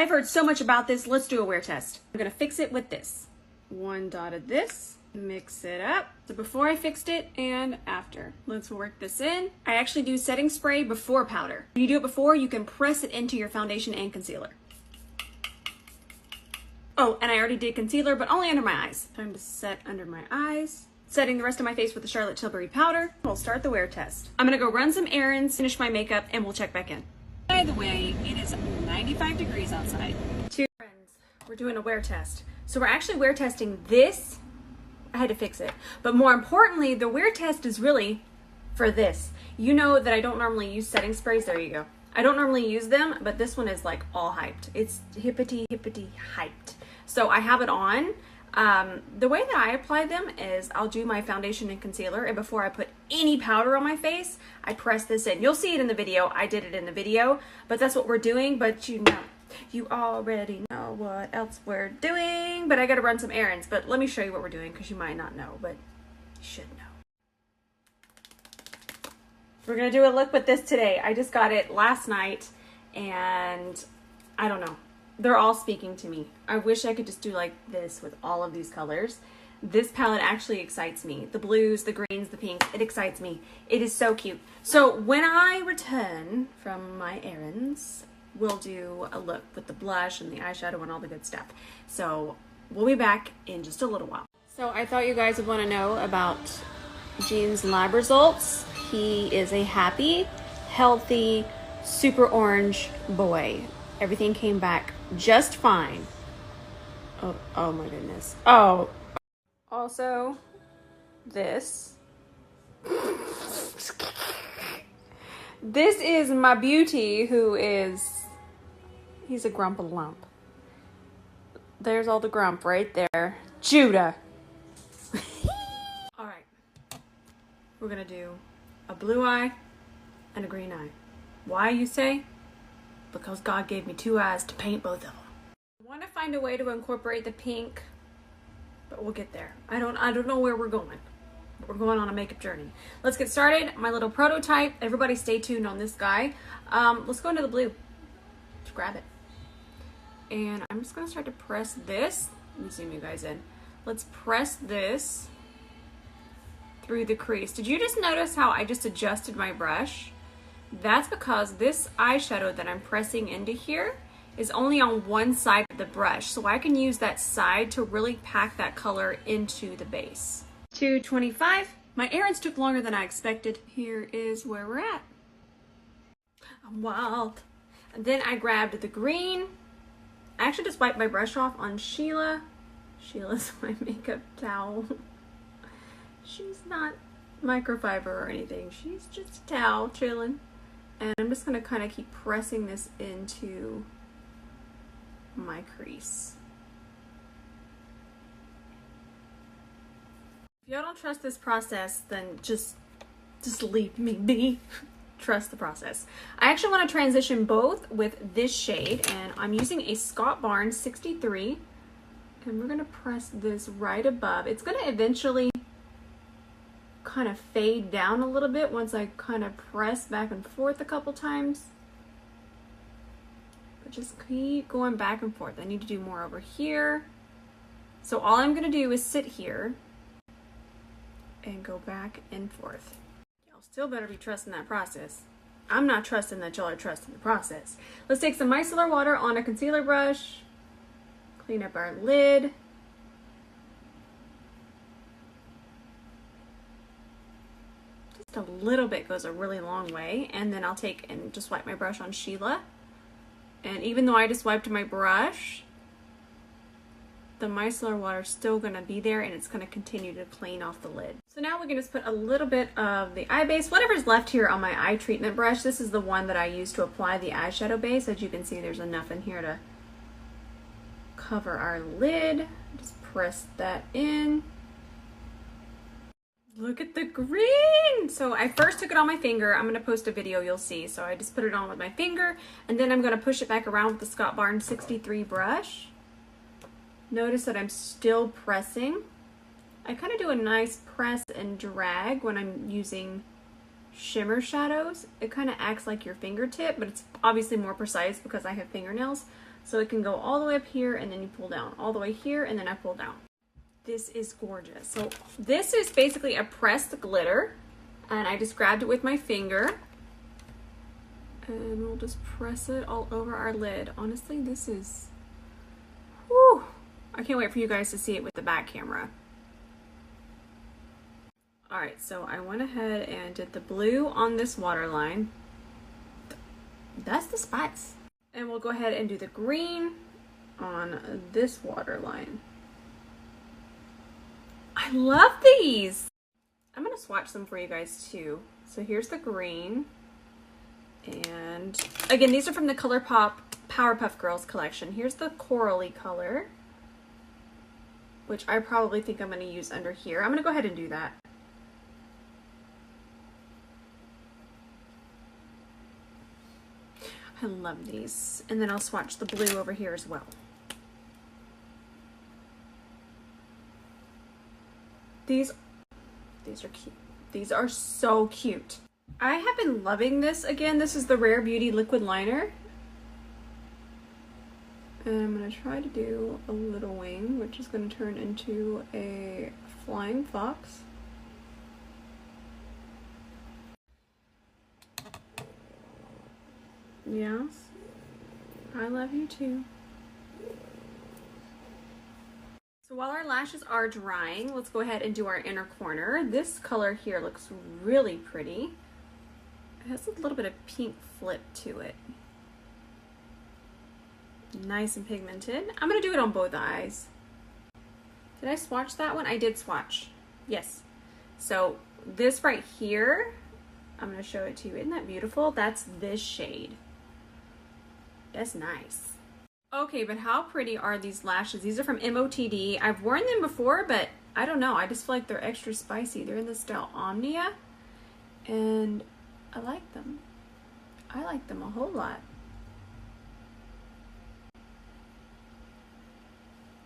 I've heard so much about this. Let's do a wear test. I'm gonna fix it with this. One dot of this, mix it up. So before I fixed it and after. Let's work this in. I actually do setting spray before powder. When you do it before, you can press it into your foundation and concealer. Oh, and I already did concealer, but only under my eyes. Time to set under my eyes. Setting the rest of my face with the Charlotte Tilbury powder. We'll start the wear test. I'm gonna go run some errands, finish my makeup, and we'll check back in. By the way, it is 95 degrees outside. Two friends, we're doing a wear test. So we're actually wear testing this. I had to fix it. But more importantly, the wear test is really for this. You know that I don't normally use setting sprays. There you go. I don't normally use them, but this one is like all hyped. It's hippity hyped. So I have it on. The way that I apply them is I'll do my foundation and concealer, and before I put any powder on my face, I press this in. You'll see it in the video. I did it in the video, but that's what we're doing. But you already know what else we're doing. But I gotta run some errands. But let me show you what we're doing, because you might not know, but you should know. We're gonna do a look with this today. I just got it last night, and I don't know. They're all speaking to me. I wish I could just do like this with all of these colors. This palette actually excites me. The blues, the greens, the pinks, it excites me. It is so cute. So when I return from my errands, we'll do a look with the blush and the eyeshadow and all the good stuff. So we'll be back in just a little while. So I thought you guys would want to know about Gene's lab results. He is a happy, healthy, super orange boy. Everything came back just fine. Oh my goodness. Oh, also this. This is my beauty, he's a grump lump. There's all the grump right there. Judah. All right. We're gonna do a blue eye and a green eye. Why, you say? Because God gave me two eyes to paint both of them. I want to find a way to incorporate the pink, but we'll get there. I don't know where we're going. We're going on a makeup journey. Let's get started. My little prototype. Everybody stay tuned on this guy. Let's go into the blue. Let's grab it. And I'm just going to start to press this. Let me zoom you guys in. Let's press this through the crease. Did you just notice how I just adjusted my brush? That's because this eyeshadow that I'm pressing into here is only on one side of the brush. So I can use that side to really pack that color into the base. 225. My errands took longer than I expected. Here is where we're at. I'm wild. And then I grabbed the green. I actually just wiped my brush off on Sheila. Sheila's my makeup towel. She's not microfiber or anything. She's just a towel chilling. And I'm just going to kind of keep pressing this into my crease. If y'all don't trust this process, then just leave me be. Trust the process. I actually want to transition both with this shade, and I'm using a Scott Barnes 63. And we're going to press this right above. It's going to eventually kind of fade down a little bit once I kind of press back and forth a couple times. But just keep going back and forth. I need to do more over here. So all I'm going to do is sit here and go back and forth. Y'all still better be trusting that process. I'm not trusting that y'all are trusting the process. Let's take some micellar water on a concealer brush. Clean up our lid. A little bit goes a really long way. And then I'll take and just wipe my brush on Sheila, and even though I just wiped my brush, the micellar water is still going to be there, and it's going to continue to clean off the lid. So now we can just put a little bit of the eye base, whatever's left here on my eye treatment brush. This is the one that I use to apply the eyeshadow base. As you can see, there's enough in here to cover our lid. Just press that in. Look at the green. So I first took it on my finger. I'm going to post a video, you'll see. So I just put it on with my finger, and then I'm going to push it back around with the Scott Barnes 63 brush. Notice that I'm still pressing. I kind of do a nice press and drag when I'm using shimmer shadows. It kind of acts like your fingertip, but it's obviously more precise because I have fingernails. So it can go all the way up here and then you pull down, all the way here and then I pull down. This is gorgeous. So this is basically a pressed glitter, and I just grabbed it with my finger. And we'll just press it all over our lid. Honestly, this is, whew, I can't wait for you guys to see it with the back camera. All right, so I went ahead and did the blue on this waterline. That's the spots. And we'll go ahead and do the green on this waterline. I love these. I'm gonna swatch them for you guys too. So here's the green. And again, these are from the Colourpop Powerpuff Girls collection. Here's the corally color, which I probably think I'm going to use under here. I'm going to go ahead and do that. I love these. And then I'll swatch the blue over here as well. These are cute. These are so cute. I have been loving this. Again, this is the Rare Beauty liquid liner. And I'm going to try to do a little wing, which is going to turn into a flying fox. Yes, I love you too. So while our lashes are drying, let's go ahead and do our inner corner. This color here looks really pretty. It has a little bit of pink flip to it. Nice and pigmented. I'm going to do it on both eyes. Did I swatch that one? I did swatch. Yes. So this right here, I'm going to show it to you. Isn't that beautiful? That's this shade. That's nice. Okay, but how pretty are these lashes? These are from MOTD. I've worn them before, but I don't know. I just feel like they're extra spicy. They're in the style Omnia, and I like them. I like them a whole lot.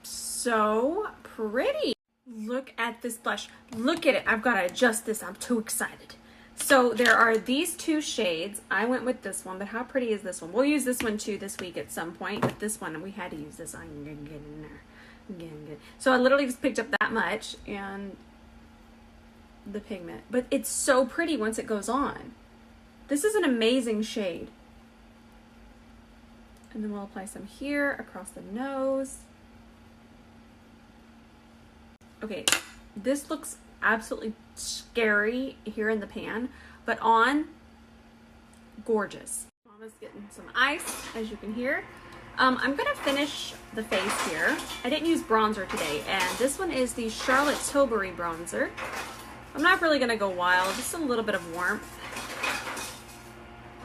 So pretty. Look at this blush. Look at it. I've got to adjust this. I'm too excited. So there are these two shades. I went with this one, but how pretty is this one? We'll use this one too this week at some point, but this one, we had to use this. I'm gonna get in there. Again. So I literally just picked up that much and the pigment, but it's so pretty once it goes on. This is an amazing shade. And then we'll apply some here across the nose. Okay, this looks absolutely scary here in the pan, but on, gorgeous. Mama's getting some ice, as you can hear. I'm gonna finish the face here. I didn't use bronzer today, and this one is the Charlotte Tilbury bronzer. I'm not really gonna go wild, just a little bit of warmth.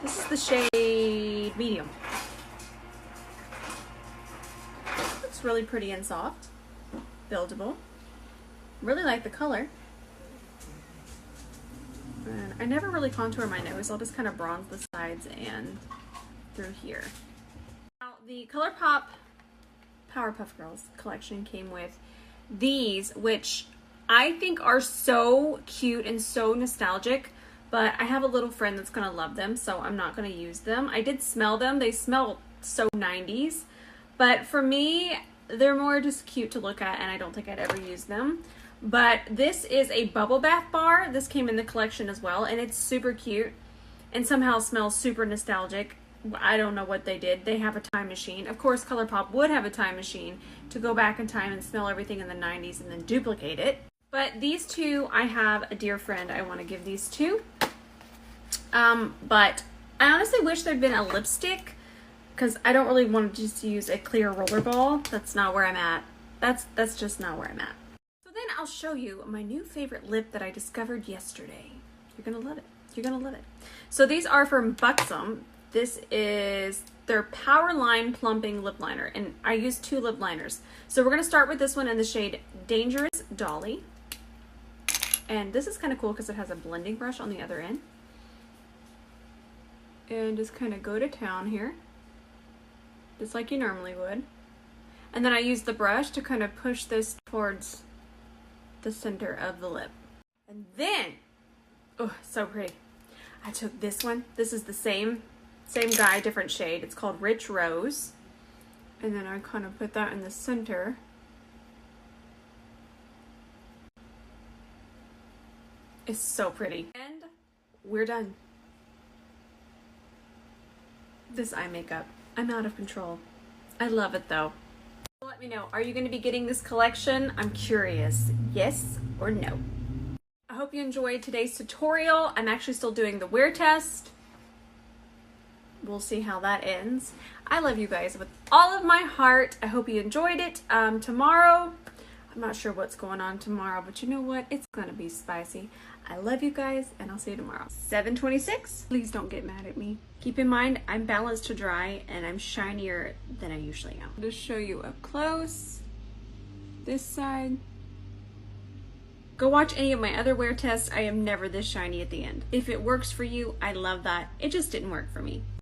This is the shade Medium. Looks really pretty and soft, buildable. Really like the color. And I never really contour my nose. I'll just kind of bronze the sides and through here. Now, the Colourpop Powerpuff Girls collection came with these, which I think are so cute and so nostalgic, but I have a little friend that's gonna love them, so I'm not gonna use them. I did smell them. They smell so 90s, but for me, they're more just cute to look at, and I don't think I'd ever use them. But this is a bubble bath bar. This came in the collection as well, and it's super cute and somehow smells super nostalgic. I don't know what they did. They have a time machine. Of course, Colourpop would have a time machine to go back in time and smell everything in the 90s and then duplicate it. But these two, I have a dear friend I want to give these to. But I honestly wish there'd been a lipstick, because I don't really want to just use a clear roller ball. That's not where I'm at. That's just not where I'm at. Then I'll show you my new favorite lip that I discovered yesterday. You're gonna love it. You're gonna love it. So these are from Buxom. This is their Powerline Plumping Lip Liner, and I used 2 lip liners. So we're gonna start with this one in the shade Dangerous Dolly. And this is kind of cool because it has a blending brush on the other end. And just kind of go to town here, just like you normally would. And then I use the brush to kind of push this towards the center of the lip. And then, oh, so pretty. I took this one. This is the same guy, different shade. It's called Rich Rose. And then I kind of put that in the center. It's so pretty. And we're done. This eye makeup, I'm out of control. I love it though. Let me know, are you going to be getting this collection? I'm curious, yes or no? I hope you enjoyed today's tutorial. I'm actually still doing the wear test. We'll see how that ends. I love you guys with all of my heart. I hope you enjoyed it. Tomorrow, I'm not sure what's going on tomorrow, but you know what? It's gonna be spicy. I love you guys, and I'll see you tomorrow. 7:26. Please don't get mad at me. Keep in mind, I'm balanced to dry, and I'm shinier than I usually am. I'll just show you up close. This side. Go watch any of my other wear tests. I am never this shiny at the end. If it works for you, I love that. It just didn't work for me.